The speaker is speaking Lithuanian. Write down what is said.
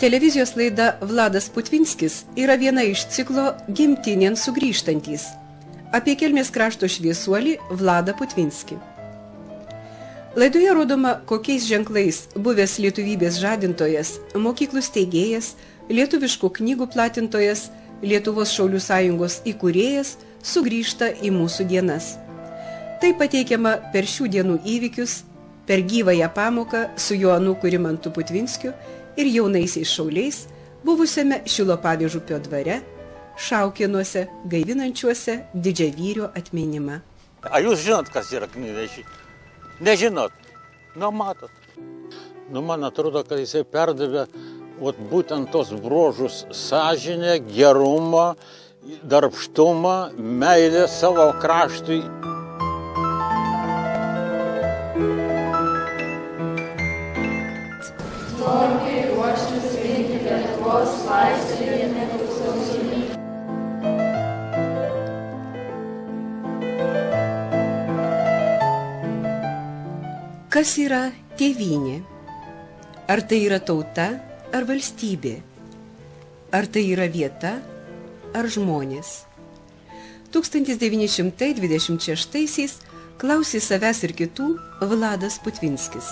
Televizijos laida Vladas Putvinskis yra viena iš ciklo Gimtinėn sugrįžtantys apie Kelmės krašto šviesuolį Vladą Putvinskį. Laidoje rodoma, kokiais ženklais buvęs lietuvybės žadintojas, mokyklų steigėjas, lietuviškų knygų platintojas, Lietuvos Šaulių sąjungos įkūrėjas sugrįžta į mūsų dienas. Tai pateikiama per šių dienų įvykius, per gyvąją pamoką su jo anūku Rimantu Putvinskiu ir jaunaisiais šauliais, buvusiame Šilopavėžupio dvare, Šaukėnuose, gaivinančiuose Didžiavyrio atminimą. A jūs žinot, kas yra knygnešys? Nežinot. Matot. Man atrodo, kad jisai perdavė būtent tos bruožus: sąžinę, gerumą, darbštumą, meilę savo kraštui. Istorikai ruoštis ginti Lietuvos laisvę ir nepriklausomybę. Kas yra tėvynė? Ar tai yra tauta, ar valstybė? Ar tai yra vieta, ar žmonės? 1926 klausė savęs ir kitų Vladas Putvinskis.